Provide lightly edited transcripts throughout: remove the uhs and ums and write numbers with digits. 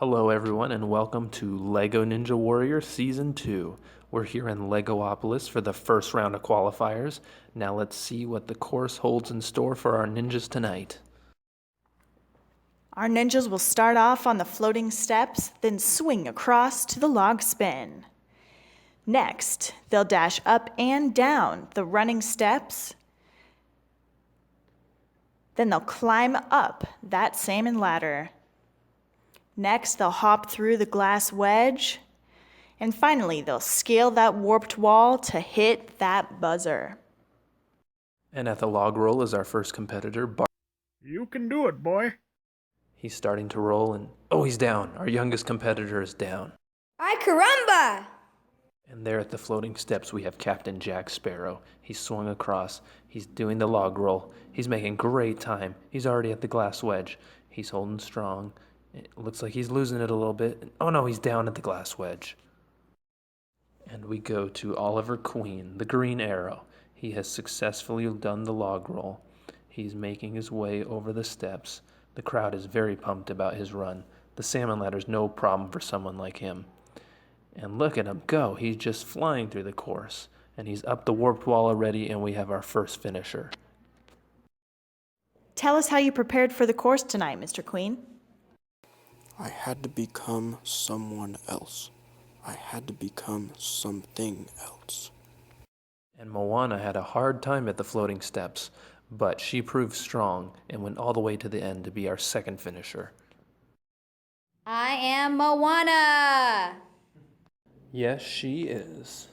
Hello everyone and welcome to LEGO Ninja Warrior Season 2. We're here in Lego-opolis for the first round of qualifiers. Now let's see what the course holds in store for our ninjas tonight. Our ninjas will start off on the floating steps, then swing across to the log spin. Next, they'll dash up and down the running steps. Then they'll climb up that salmon ladder. Next, they'll hop through the glass wedge. And finally, they'll scale that warped wall to hit that buzzer. And at the log roll is our first competitor, You can do it, boy. He's starting to roll and, oh, he's down. Our youngest competitor is down. Ay caramba! And there at the floating steps we have Captain Jack Sparrow. He's swung across. He's doing the log roll. He's making great time. He's already at the glass wedge. He's holding strong. It looks like he's losing it a little bit. Oh no, he's down at the glass wedge. And we go to Oliver Queen, the green arrow. He has successfully done the log roll. He's making his way over the steps. The crowd is very pumped about his run. The salmon ladder's no problem for someone like him. And look at him go. He's just flying through the course. And he's up the warped wall already, and we have our first finisher. Tell us how you prepared for the course tonight, Mr. Queen. I had to become someone else. I had to become something else. And Moana had a hard time at the floating steps, but she proved strong and went all the way to the end to be our second finisher. I am Moana! Yes, she is.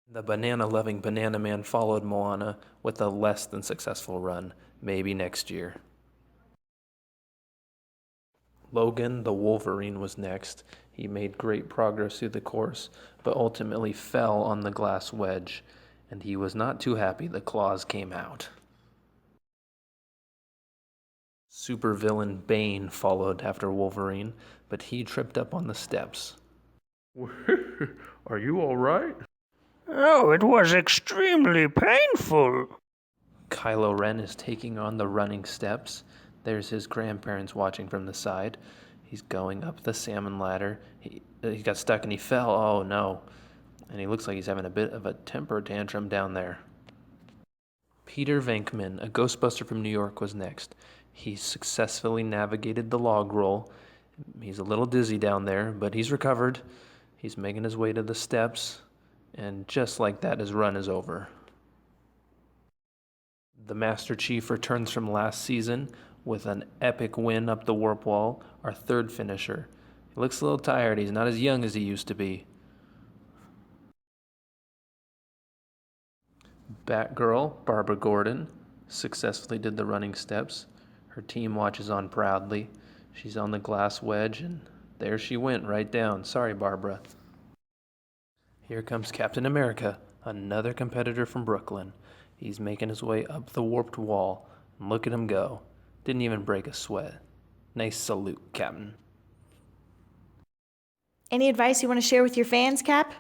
The banana-loving Banana Man followed Moana with a less than successful run, maybe next year. Logan the Wolverine was next. He made great progress through the course, but ultimately fell on the glass wedge, and he was not too happy the claws came out. Supervillain Bane followed after Wolverine, but he tripped up on the steps. Are you all right? Oh, it was extremely painful. Kylo Ren is taking on the running steps. There's his grandparents watching from the side. He's going up the salmon ladder. He got stuck and he fell. Oh no. And he looks like he's having a bit of a temper tantrum down there. Peter Venkman, a Ghostbuster from New York, was next. He successfully navigated the log roll. He's a little dizzy down there, but he's recovered. He's making his way to the steps. And just like that, his run is over. The Master Chief returns from last season with an epic win up the warp wall, our third finisher. He looks a little tired. He's not as young as he used to be. Batgirl, Barbara Gordon, successfully did the running steps. Her team watches on proudly. She's on the glass wedge, and there she went right down. Sorry, Barbara. Here comes Captain America, another competitor from Brooklyn. He's making his way up the warped wall. And look at him go. Didn't even break a sweat. Nice salute, Captain. Any advice you want to share with your fans, Cap?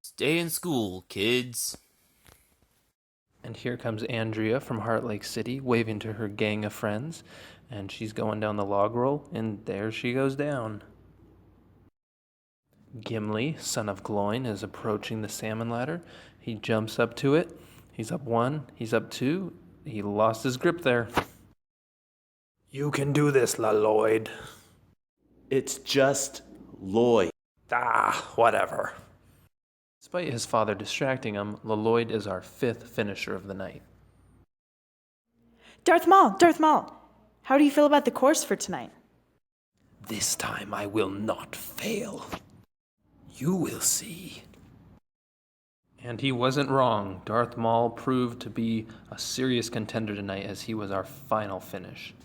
Stay in school, kids. And here comes Andrea from Heart Lake City, waving to her gang of friends. And she's going down the log roll, and there she goes down. Gimli, son of Gloin, is approaching the salmon ladder. He jumps up to it. He's up one, he's up two. He lost his grip there. You can do this, Lloyd. It's just Lloyd. Whatever. Despite his father distracting him, Lloyd is our fifth finisher of the night. Darth Maul, how do you feel about the course for tonight? This time I will not fail. You will see. And he wasn't wrong. Darth Maul proved to be a serious contender tonight as he was our final finish.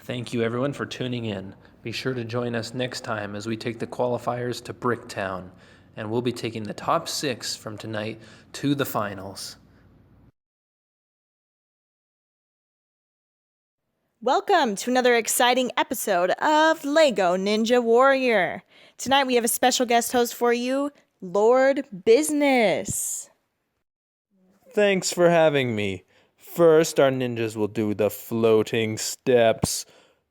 Thank you everyone for tuning in. Be sure to join us next time as we take the qualifiers to Bricktown, and we'll be taking the top 6 from tonight to the finals. Welcome to another exciting episode of Lego Ninja Warrior. Tonight we have a special guest host for you, Lord Business. Thanks for having me. First, our ninjas will do the floating steps.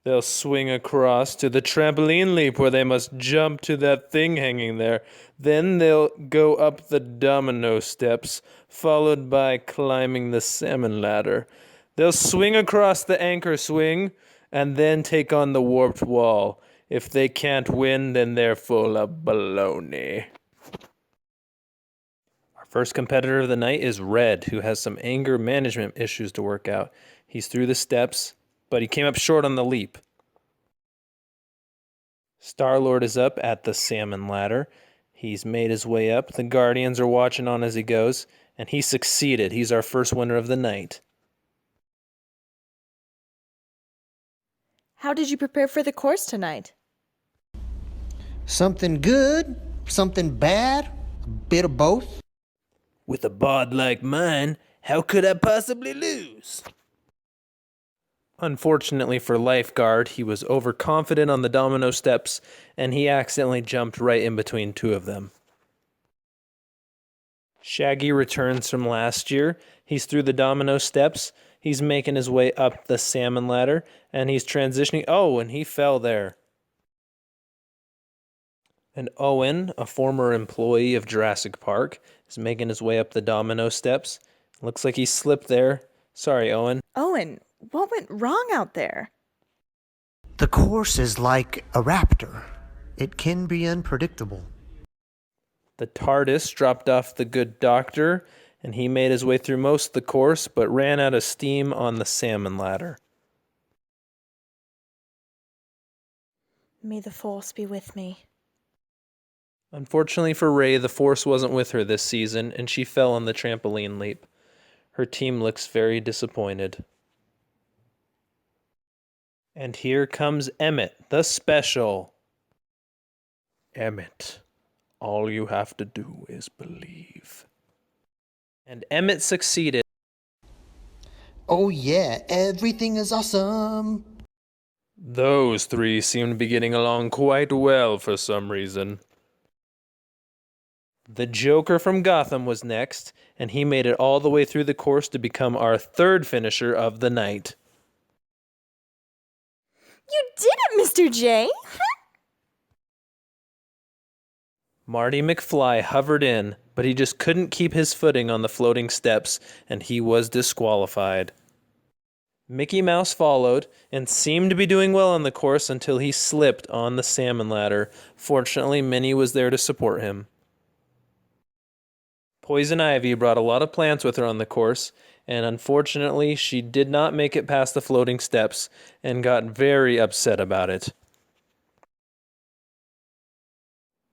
They'll swing across to the trampoline leap where they must jump to that thing hanging there. Then they'll go up the domino steps, followed by climbing the salmon ladder. They'll swing across the anchor swing and then take on the warped wall. If they can't win, then they're full of baloney. Our first competitor of the night is Red, who has some anger management issues to work out. He's through the steps, but he came up short on the leap. Star-Lord is up at the salmon ladder. He's made his way up. The Guardians are watching on as he goes, and he succeeded. He's our first winner of the night. How did you prepare for the course tonight? Something good, something bad, a bit of both. With a bod like mine, how could I possibly lose? Unfortunately for Lifeguard, he was overconfident on the domino steps, and he accidentally jumped right in between two of them. Shaggy returns from last year. He's through the domino steps. He's making his way up the salmon ladder, and he's transitioning. Oh, and he fell there. And Owen, a former employee of Jurassic Park, is making his way up the domino steps. Looks like he slipped there. Sorry, Owen. Owen, what went wrong out there? The course is like a raptor. It can be unpredictable. The TARDIS dropped off the good doctor, and he made his way through most of the course, but ran out of steam on the salmon ladder. May the Force be with me. Unfortunately for Ray, the Force wasn't with her this season, and she fell on the trampoline leap. Her team looks very disappointed. And here comes Emmett, the special. Emmett, all you have to do is believe. And Emmett succeeded. Oh yeah, everything is awesome. Those three seem to be getting along quite well for some reason. The Joker from Gotham was next, and he made it all the way through the course to become our third finisher of the night. You did it, Mr. J! Marty McFly hovered in, but he just couldn't keep his footing on the floating steps, and he was disqualified. Mickey Mouse followed, and seemed to be doing well on the course until he slipped on the salmon ladder. Fortunately, Minnie was there to support him. Poison Ivy brought a lot of plants with her on the course, and unfortunately, she did not make it past the floating steps, and got very upset about it.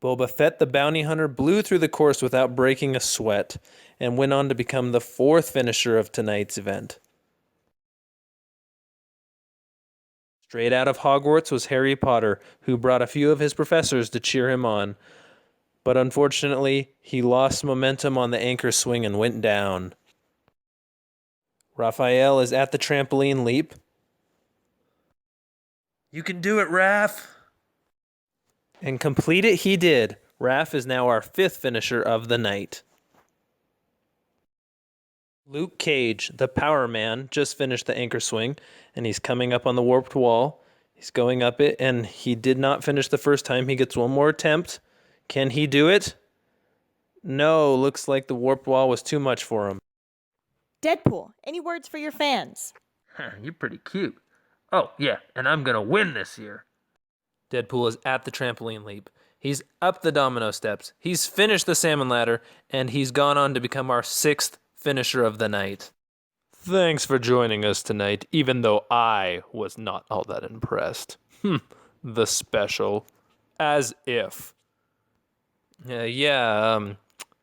Boba Fett the bounty hunter blew through the course without breaking a sweat, and went on to become the fourth finisher of tonight's event. Straight out of Hogwarts was Harry Potter, who brought a few of his professors to cheer him on. But unfortunately, he lost momentum on the anchor swing and went down. Raphael is at the trampoline leap. You can do it, Raph! And complete it he did. Raph is now our fifth finisher of the night. Luke Cage, the Power Man, just finished the anchor swing, and he's coming up on the warped wall. He's going up it, and he did not finish the first time. He gets one more attempt. Can he do it? No, looks like the warped wall was too much for him. Deadpool, any words for your fans? You're pretty cute. Oh, yeah, and I'm gonna win this year. Deadpool is at the trampoline leap. He's up the domino steps. He's finished the salmon ladder, and he's gone on to become our sixth finisher of the night. Thanks for joining us tonight, even though I was not all that impressed. The special. As if.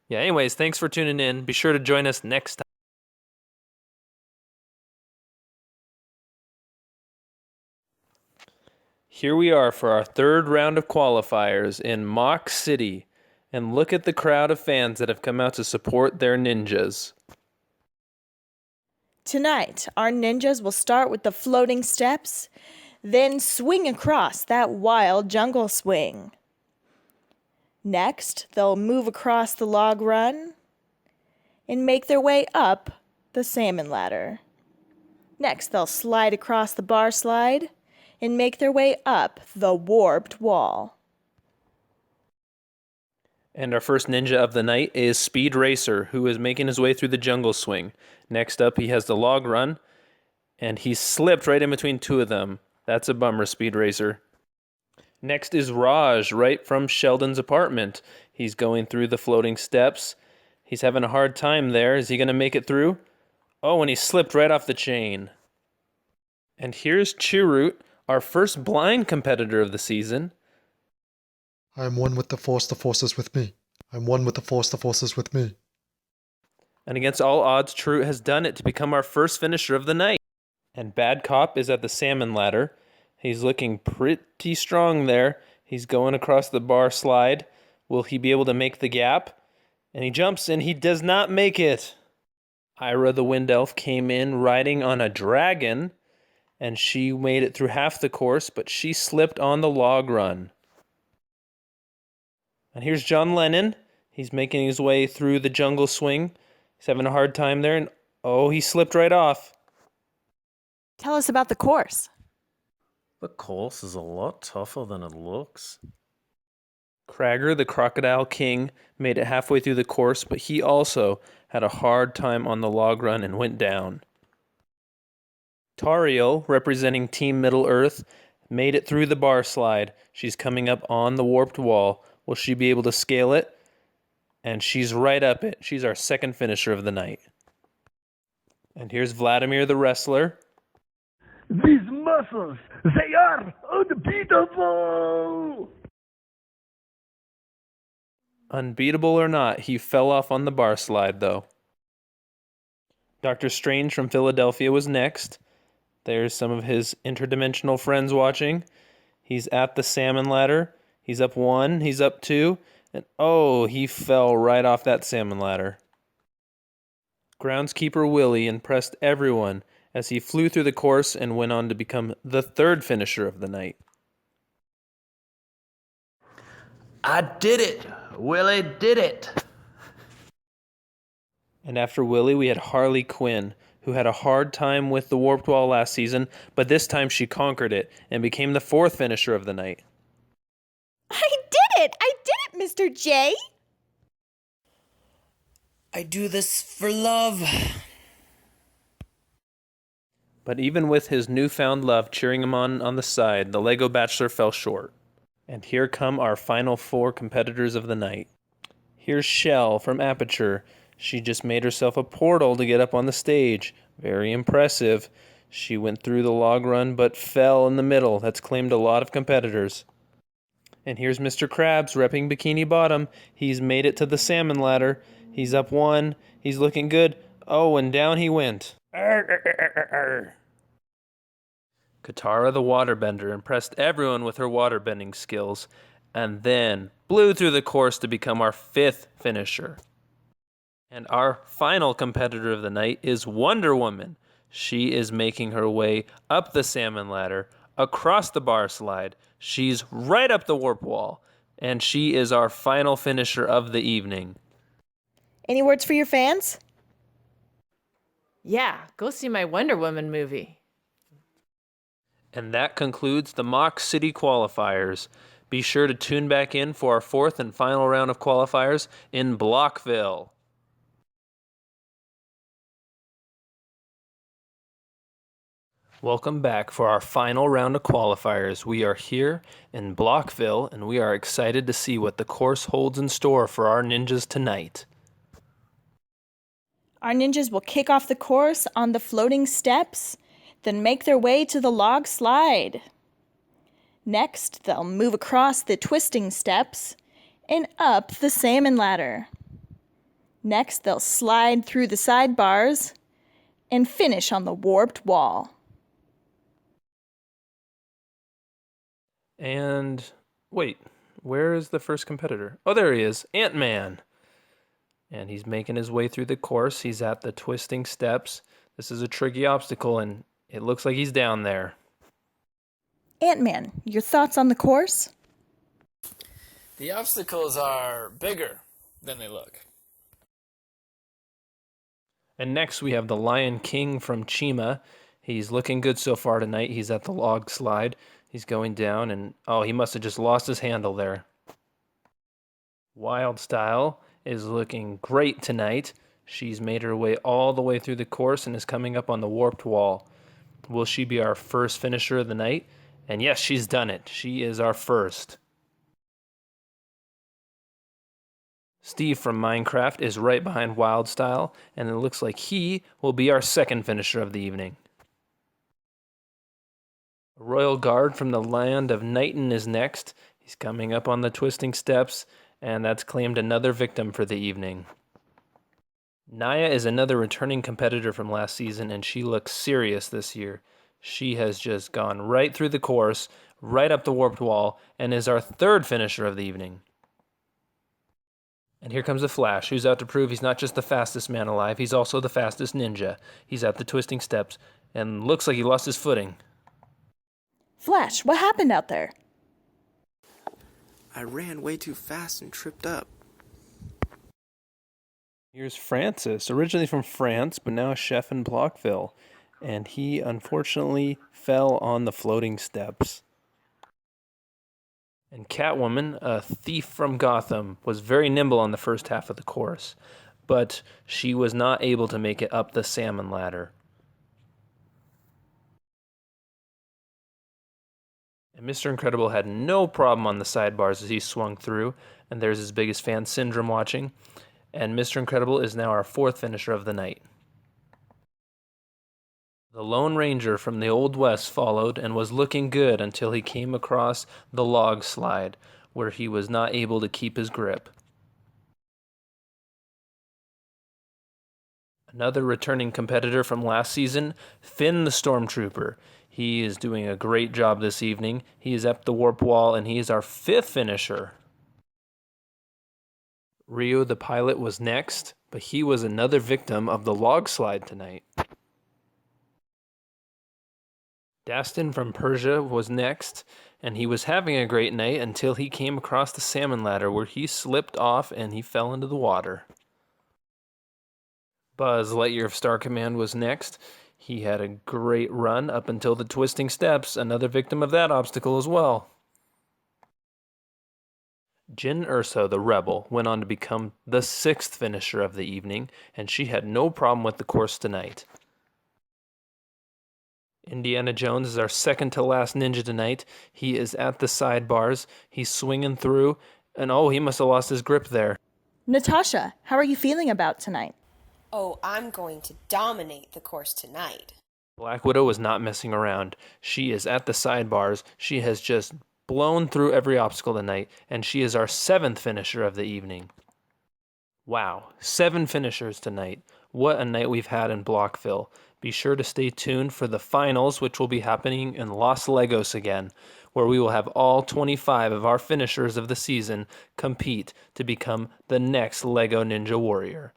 Anyways, thanks for tuning in. Be sure to join us next time. Here we are for our third round of qualifiers in MOC City. And look at the crowd of fans that have come out to support their ninjas. Tonight, our ninjas will start with the floating steps, then swing across that wild jungle swing. Next, they'll move across the log run and make their way up the salmon ladder. Next, they'll slide across the bar slide and make their way up the warped wall. And our first ninja of the night is Speed Racer, who is making his way through the jungle swing. Next up, he has the log run, and he slipped right in between two of them. That's a bummer, Speed Racer. Next is Raj, right from Sheldon's apartment. He's going through the floating steps. He's having a hard time there. Is he going to make it through? Oh, and he slipped right off the chain. And here's Chirrut, our first blind competitor of the season. I am one with the force is with me. I'm one with the force is with me. And against all odds, Chirrut has done it to become our first finisher of the night. And Bad Cop is at the salmon ladder. He's looking pretty strong there. He's going across the bar slide. Will he be able to make the gap? And he jumps and he does not make it. Ira the Wind Elf came in riding on a dragon, and she made it through half the course, but she slipped on the log run. And here's John Lennon. He's making his way through the jungle swing. He's having a hard time there, and oh, he slipped right off. Tell us about the course. The course is a lot tougher than it looks. Cragger, the Crocodile King, made it halfway through the course, but he also had a hard time on the log run and went down. Tariel, representing Team Middle-earth, made it through the bar slide. She's coming up on the warped wall. Will she be able to scale it? And she's right up it. She's our second finisher of the night. And here's Vladimir the wrestler. These muscles, they are unbeatable! Unbeatable or not, he fell off on the bar slide, though. Dr. Strange from Philadelphia was next. There's some of his interdimensional friends watching. He's at the salmon ladder. He's up 1, he's up 2, and oh, he fell right off that salmon ladder. Groundskeeper Willie impressed everyone as he flew through the course and went on to become the third finisher of the night. I did it! Willie did it! And after Willie, we had Harley Quinn, who had a hard time with the warped wall last season, but this time she conquered it and became the fourth finisher of the night. I did it! I did it, Mr. J! I do this for love. But even with his newfound love cheering him on the side, the Lego Bachelor fell short. And here come our final 4 competitors of the night. Here's Shell from Aperture. She just made herself a portal to get up on the stage. Very impressive. She went through the log run but fell in the middle. That's claimed a lot of competitors. And here's Mr. Krabs repping Bikini Bottom. He's made it to the salmon ladder. He's up 1. He's looking good. Oh, and down he went. Katara the Waterbender impressed everyone with her waterbending skills, and then blew through the course to become our 5th finisher. And our final competitor of the night is Wonder Woman. She is making her way up the salmon ladder, across the bar slide. She's right up the warp wall, and she is our final finisher of the evening. Any words for your fans? Yeah, go see my Wonder Woman movie. And that concludes the MOC City Qualifiers. Be sure to tune back in for our 4th and final round of qualifiers in Blockville. Welcome back for our final round of qualifiers. We are here in Blockville, and we are excited to see what the course holds in store for our ninjas tonight. Our ninjas will kick off the course on the floating steps, then make their way to the log slide. Next, they'll move across the twisting steps and up the salmon ladder. Next, they'll slide through the sidebars and finish on the warped wall. And wait, where is the first competitor? Oh, there he is, Ant-Man. And he's making his way through the course. He's at the twisting steps. This is a tricky obstacle, and it looks like he's down there. Ant-Man, your thoughts on the course? The obstacles are bigger than they look. And next we have the Lion King from Chima. He's looking good so far tonight. He's at the log slide. He's going down, and he must have just lost his handle there. Wild Style is looking great tonight. She's made her way all the way through the course and is coming up on the warped wall. Will she be our first finisher of the night? And yes, she's done it. She is our first. Steve from Minecraft is right behind Wild Style, and it looks like he will be our second finisher of the evening. A royal guard from the land of Knighton is next. He's coming up on the twisting steps, and that's claimed another victim for the evening. Naya is another returning competitor from last season, and she looks serious this year. She has just gone right through the course, right up the warped wall, and is our third finisher of the evening. And here comes the Flash, who's out to prove he's not just the fastest man alive, he's also the fastest ninja. He's at the twisting steps, and looks like he lost his footing. Flash, what happened out there? I ran way too fast and tripped up. Here's Francis, originally from France, but now a chef in Blockville. And he unfortunately fell on the floating steps. And Catwoman, a thief from Gotham, was very nimble on the first half of the course, but she was not able to make it up the salmon ladder. And Mr. Incredible had no problem on the sidebars as he swung through, and there's his biggest fan, Syndrome, watching. And Mr. Incredible is now our fourth finisher of the night. The Lone Ranger from the Old West followed and was looking good until he came across the log slide, where he was not able to keep his grip. Another returning competitor from last season, Finn the Stormtrooper. He is doing a great job this evening. He is up the warp wall, and he is our fifth finisher. Rio the pilot was next, but he was another victim of the log slide tonight. Dastin from Persia was next, and he was having a great night until he came across the salmon ladder where he slipped off and he fell into the water. Buzz Lightyear of Star Command was next. He had a great run up until the twisting steps, another victim of that obstacle as well. Jin Ursa, the Rebel, went on to become the sixth finisher of the evening, and she had no problem with the course tonight. Indiana Jones is our second to last ninja tonight. He is at the sidebars. He's swinging through, and he must have lost his grip there. Natasha, how are you feeling about tonight? Oh, I'm going to dominate the course tonight. Black Widow is not messing around. She is at the sidebars. She has just blown through every obstacle tonight, and she is our seventh finisher of the evening. Wow, 7 finishers tonight. What a night we've had in Blockville. Be sure to stay tuned for the finals, which will be happening in Los Legos again, where we will have all 25 of our finishers of the season compete to become the next Lego Ninja Warrior.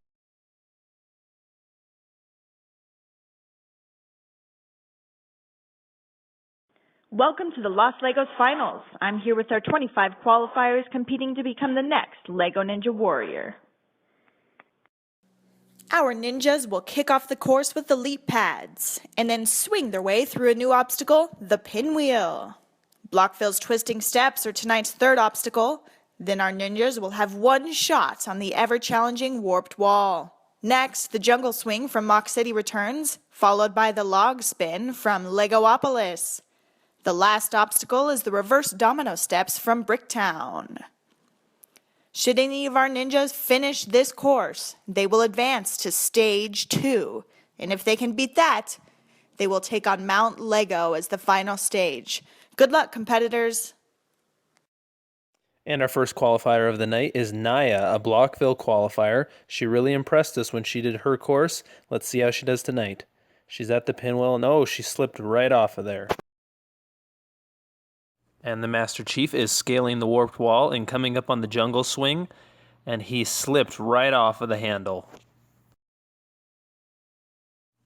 Welcome to the Los Legos Finals. I'm here with our 25 qualifiers competing to become the next Lego Ninja Warrior. Our ninjas will kick off the course with the leap pads, and then swing their way through a new obstacle, the pinwheel. Blockville's twisting steps are tonight's third obstacle. Then our ninjas will have one shot on the ever-challenging warped wall. Next, the jungle swing from MOC City returns, followed by the log spin from Lego-opolis. The last obstacle is the reverse domino steps from Bricktown. Should any of our ninjas finish this course, they will advance to Stage 2. And if they can beat that, they will take on Mount Lego as the final stage. Good luck, competitors. And our first qualifier of the night is Naya, a Blockville Qualifier. She really impressed us when she did her course. Let's see how she does tonight. She's at the pinwheel, and she slipped right off of there. And the Master Chief is scaling the warped wall and coming up on the jungle swing, and he slipped right off of the handle.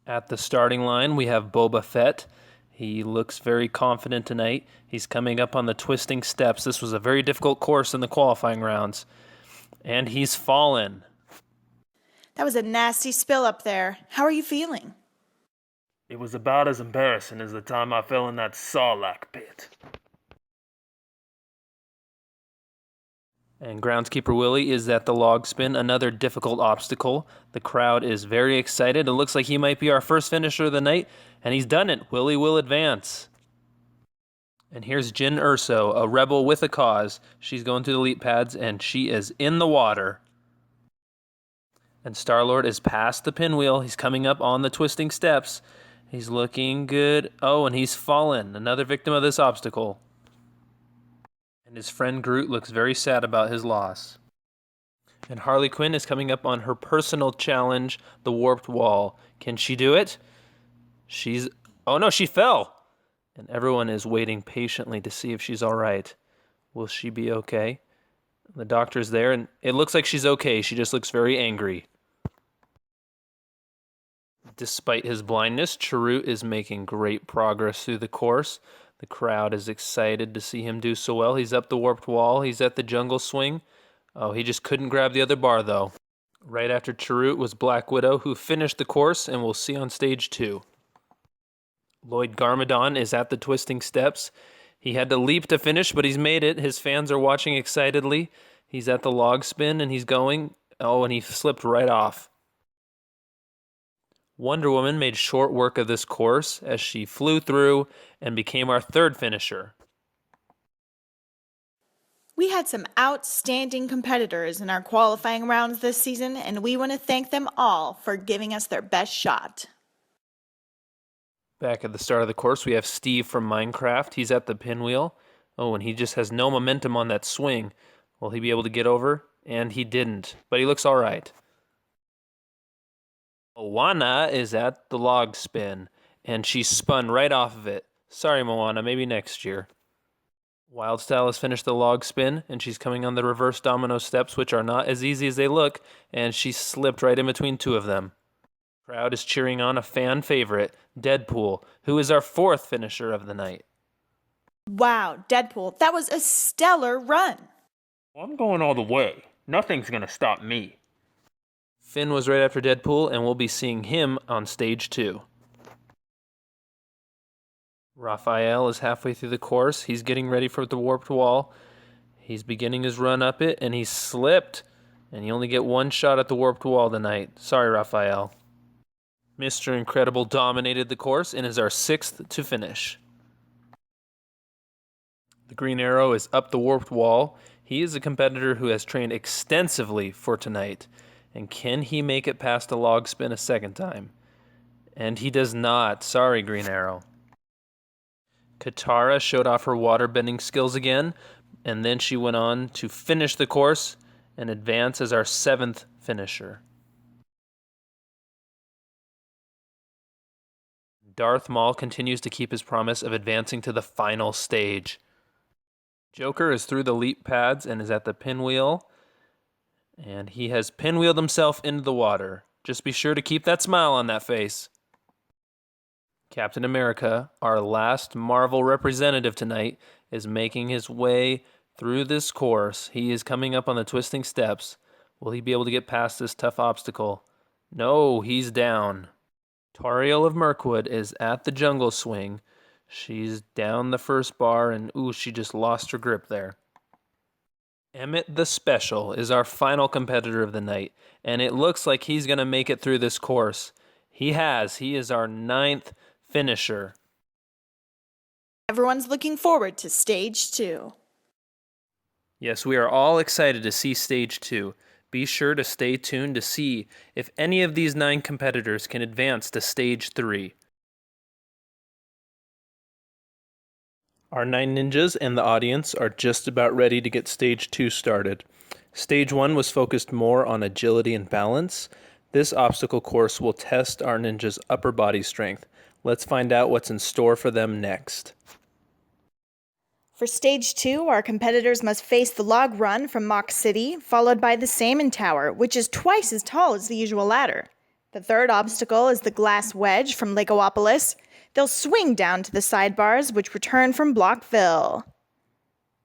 At the starting line, we have Boba Fett. He looks very confident tonight. He's coming up on the twisting steps. This was a very difficult course in the qualifying rounds. And he's fallen. That was a nasty spill up there. How are you feeling? It was about as embarrassing as the time I fell in that Sarlacc pit. And groundskeeper Willie is at the log spin, another difficult obstacle. The crowd is very excited. It looks like he might be our first finisher of the night, and he's done it. Willie will advance. And here's Jin Urso, a rebel with a cause. She's going through the leap pads, and she is in the water. And Star-Lord is past the pinwheel. He's coming up on the twisting steps. He's looking good. Oh, and he's fallen. Another victim of this obstacle. And his friend Groot looks very sad about his loss. And Harley Quinn is coming up on her personal challenge, the warped wall. Can she do it? Oh no, she fell! And everyone is waiting patiently to see if she's all right. Will she be okay? The doctor's there, and it looks like she's okay. She just looks very angry. Despite his blindness, Chirrut is making great progress through the course. The crowd is excited to see him do so well. He's up the warped wall. He's at the jungle swing. Oh, he just couldn't grab the other bar, though. Right after Chirrut was Black Widow, who finished the course, and we'll see on stage 2. Lloyd Garmadon is at the twisting steps. He had to leap to finish, but he's made it. His fans are watching excitedly. He's at the log spin, and he's going. Oh, and he slipped right off. Wonder Woman made short work of this course as she flew through and became our third finisher. We had some outstanding competitors in our qualifying rounds this season, and we want to thank them all for giving us their best shot. Back at the start of the course, we have Steve from Minecraft. He's at the pinwheel. Oh, and he just has no momentum on that swing. Will he be able to get over? And he didn't, but he looks all right. Moana is at the log spin, and she spun right off of it. Sorry, Moana, maybe next year. Wildstyle has finished the log spin, and she's coming on the reverse domino steps, which are not as easy as they look, and she slipped right in between two of them. The crowd is cheering on a fan favorite, Deadpool, who is our fourth finisher of the night. Wow, Deadpool, that was a stellar run. I'm going all the way. Nothing's going to stop me. Finn was right after Deadpool, and we'll be seeing him on stage 2. Raphael is halfway through the course. He's getting ready for the warped wall. He's beginning his run up it, and he slipped. And you only get one shot at the warped wall tonight. Sorry, Raphael. Mr. Incredible dominated the course and is our 6th to finish. The Green Arrow is up the warped wall. He is a competitor who has trained extensively for tonight. And can he make it past the log spin a second time? And he does not. Sorry, Green Arrow. Katara showed off her waterbending skills again, and then she went on to finish the course and advance as our 7th finisher. Darth Maul continues to keep his promise of advancing to the final stage. Joker is through the leap pads and is at the pinwheel. And he has pinwheeled himself into the water. Just be sure to keep that smile on that face. Captain America, our last Marvel representative tonight, is making his way through this course. He is coming up on the twisting steps. Will he be able to get past this tough obstacle? No, he's down. Tariel of Mirkwood is at the jungle swing. She's down the first bar, and she just lost her grip there. Emmett the Special is our final competitor of the night, and it looks like he's going to make it through this course. He has. He is our 9th finisher. Everyone's looking forward to stage 2. Yes, we are all excited to see stage 2. Be sure to stay tuned to see if any of these 9 competitors can advance to stage 3. Our 9 ninjas and the audience are just about ready to get stage 2 started. Stage 1 was focused more on agility and balance. This obstacle course will test our ninjas' upper body strength. Let's find out what's in store for them next. For stage 2, our competitors must face the log run from MOC City, followed by the Salmon Tower, which is twice as tall as the usual ladder. The third obstacle is the glass wedge from Lego-opolis. They'll swing down to the sidebars, which return from Blockville.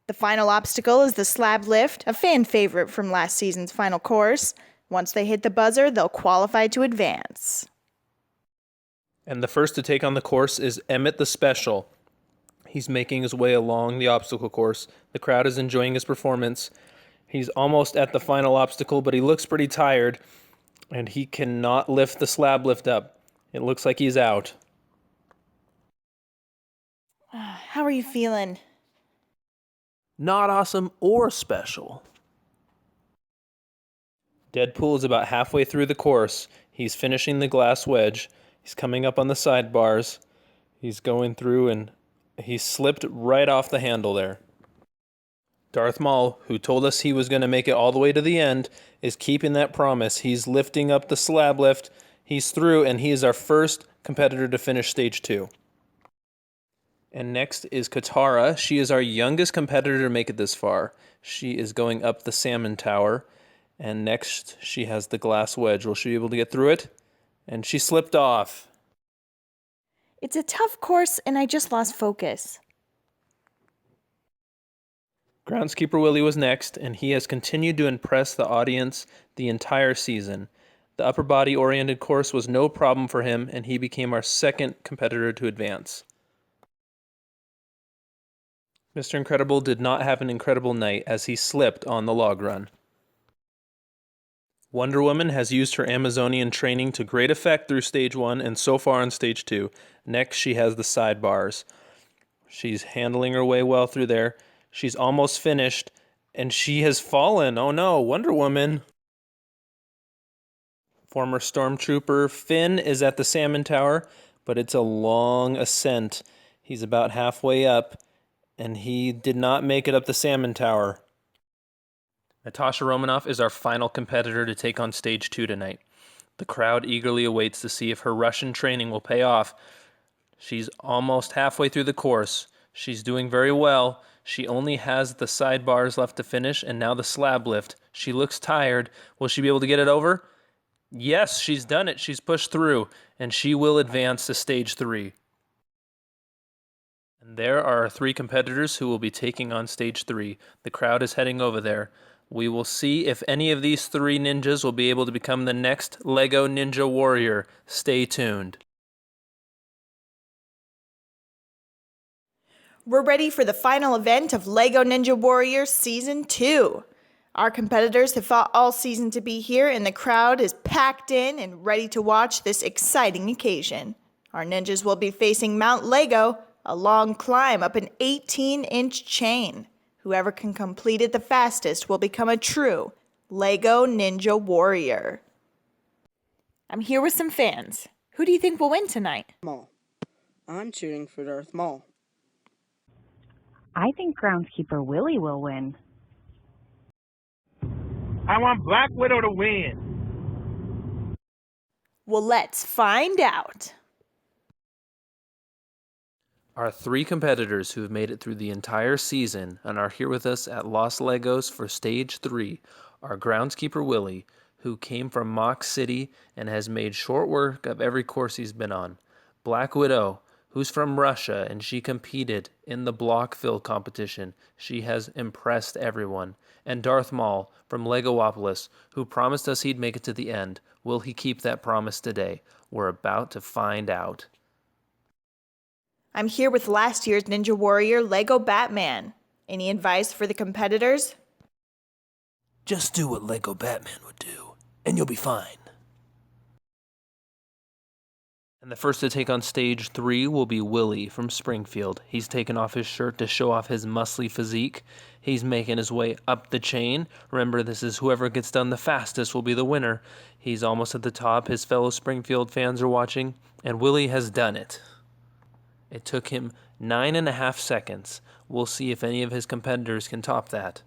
The final obstacle is the slab lift, a fan favorite from last season's final course. Once they hit the buzzer, they'll qualify to advance. And the first to take on the course is Emmett the Special. He's making his way along the obstacle course. The crowd is enjoying his performance. He's almost at the final obstacle, but he looks pretty tired, and he cannot lift the slab lift up. It looks like he's out. How are you feeling? Not awesome or special. Deadpool is about halfway through the course. He's finishing the glass wedge. He's coming up on the sidebars. He's going through and he slipped right off the handle there. Darth Maul, who told us he was going to make it all the way to the end, is keeping that promise. He's lifting up the slab lift. He's through, and he is our first competitor to finish stage 2. And next is Katara. She is our youngest competitor to make it this far. She is going up the salmon tower. And next, she has the glass wedge. Will she be able to get through it? And she slipped off. It's a tough course, and I just lost focus. Groundskeeper Willie was next, and he has continued to impress the audience the entire season. The upper body-oriented course was no problem for him, and he became our second competitor to advance. Mr. Incredible did not have an incredible night as he slipped on the log run. Wonder Woman has used her Amazonian training to great effect through stage 1 and so far on stage 2. Next, she has the sidebars. She's handling her way well through there. She's almost finished, and she has fallen. Oh no, Wonder Woman. Former Stormtrooper Finn is at the Salmon Tower, but it's a long ascent. He's about halfway up, and he did not make it up the Salmon Tower. Natasha Romanoff is our final competitor to take on stage 2 tonight. The crowd eagerly awaits to see if her Russian training will pay off. She's almost halfway through the course. She's doing very well. She only has the sidebars left to finish, and now the slab lift. She looks tired. Will she be able to get it over? Yes, she's done it. She's pushed through, and she will advance to stage 3. And there are our 3 competitors who will be taking on stage 3. The crowd is heading over there. We will see if any of these 3 ninjas will be able to become the next Lego Ninja Warrior. Stay tuned. We're ready for the final event of Lego Ninja Warriors Season 2. Our competitors have fought all season to be here, and the crowd is packed in and ready to watch this exciting occasion. Our ninjas will be facing Mount Lego, a long climb up an 18-inch chain. Whoever can complete it the fastest will become a true Lego Ninja Warrior. I'm here with some fans. Who do you think will win tonight? Maul. I'm cheering for Darth Maul. I think Groundskeeper Willie will win. I want Black Widow to win. Well, let's find out. Our 3 competitors who have made it through the entire season and are here with us at Los Legos for Stage 3 are Groundskeeper Willie, who came from MOC City and has made short work of every course he's been on. Black Widow, who's from Russia, and she competed in the Blockville competition. She has impressed everyone. And Darth Maul from Lego-opolis, who promised us he'd make it to the end. Will he keep that promise today? We're about to find out. I'm here with last year's Ninja Warrior, Lego Batman. Any advice for the competitors? Just do what Lego Batman would do, and you'll be fine. And the first to take on stage 3 will be Willie from Springfield. He's taken off his shirt to show off his muscly physique. He's making his way up the chain. Remember, this is whoever gets done the fastest will be the winner. He's almost at the top. His fellow Springfield fans are watching, and Willie has done it. It took him 9.5 seconds. We'll see if any of his competitors can top that.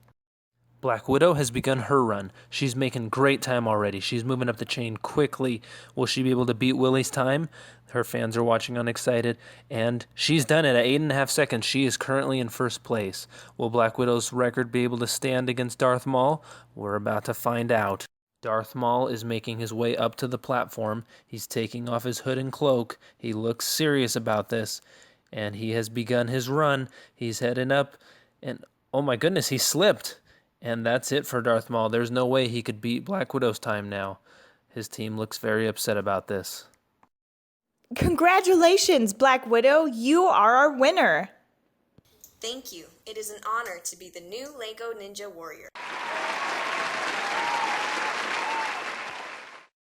Black Widow has begun her run. She's making great time already. She's moving up the chain quickly. Will she be able to beat Willie's time? Her fans are watching unexcited, and she's done it at 8.5 seconds. She is currently in first place. Will Black Widow's record be able to stand against Darth Maul? We're about to find out. Darth Maul is making his way up to the platform. He's taking off his hood and cloak. He looks serious about this, and he has begun his run. He's heading up, and oh my goodness, he slipped. And that's it for Darth Maul. There's no way he could beat Black Widow's time now. His team looks very upset about this. Congratulations, Black Widow. You are our winner. Thank you. It is an honor to be the new Lego Ninja Warrior.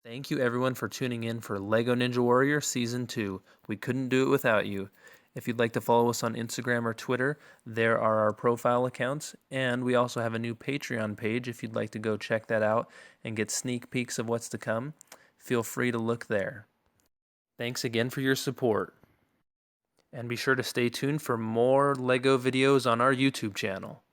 Thank you everyone for tuning in for Lego Ninja Warrior Season 2. We couldn't do it without you. If you'd like to follow us on Instagram or Twitter, there are our profile accounts, and we also have a new Patreon page if you'd like to go check that out and get sneak peeks of what's to come. Feel free to look there. Thanks again for your support. And be sure to stay tuned for more Lego videos on our YouTube channel.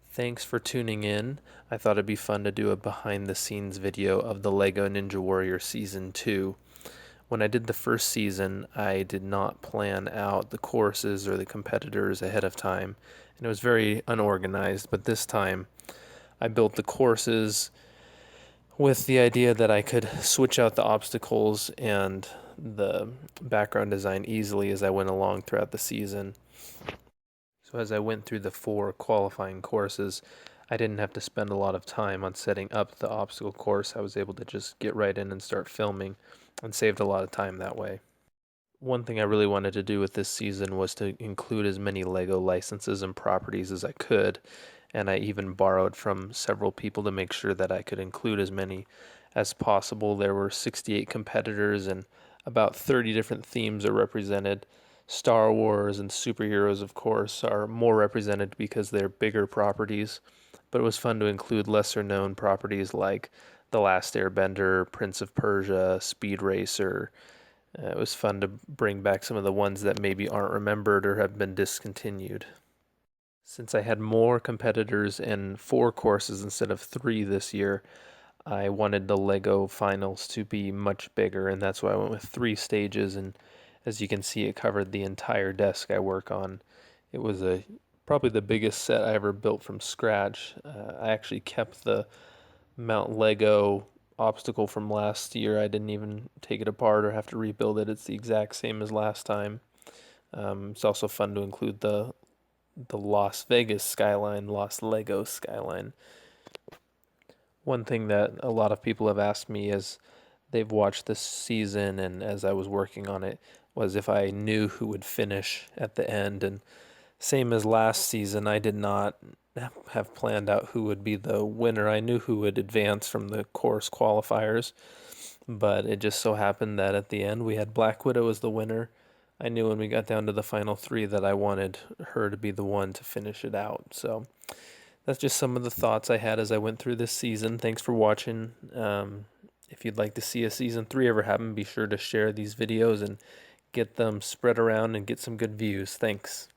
Thanks for tuning in. I thought it'd be fun to do a behind the scenes video of the Lego Ninja Warrior Season 2. When I did the first season, I did not plan out the courses or the competitors ahead of time, and it was very unorganized, but this time I built the courses with the idea that I could switch out the obstacles and the background design easily as I went along throughout the season. So as I went through the 4 qualifying courses, I didn't have to spend a lot of time on setting up the obstacle course. I was able to just get right in and start filming and saved a lot of time that way. One thing I really wanted to do with this season was to include as many Lego licenses and properties as I could, and I even borrowed from several people to make sure that I could include as many as possible. There were 68 competitors and about 30 different themes are represented. Star Wars and superheroes, of course, are more represented because they're bigger properties, but it was fun to include lesser known properties like The Last Airbender, Prince of Persia, Speed Racer. It was fun to bring back some of the ones that maybe aren't remembered or have been discontinued. Since I had more competitors and 4 courses instead of 3 this year, I wanted the Lego finals to be much bigger, and that's why I went with 3 stages, and as you can see, it covered the entire desk I work on. It was probably the biggest set I ever built from scratch. I actually kept the Mount Lego obstacle from last year. I didn't even take it apart or have to rebuild it. It's the exact same as last time. It's also fun to include the Las Vegas skyline, Las Lego skyline. One thing that a lot of people have asked me as they've watched this season and as I was working on it was if I knew who would finish at the end. And same as last season, I did not have planned out who would be the winner. I knew who would advance from the course qualifiers, but it just so happened that at the end we had Black Widow as the winner. I knew when we got down to the final 3 that I wanted her to be the one to finish it out. So that's just some of the thoughts I had as I went through this season. Thanks for watching. If you'd like to see a season 3 ever happen, be sure to share these videos and get them spread around and get some good views. Thanks.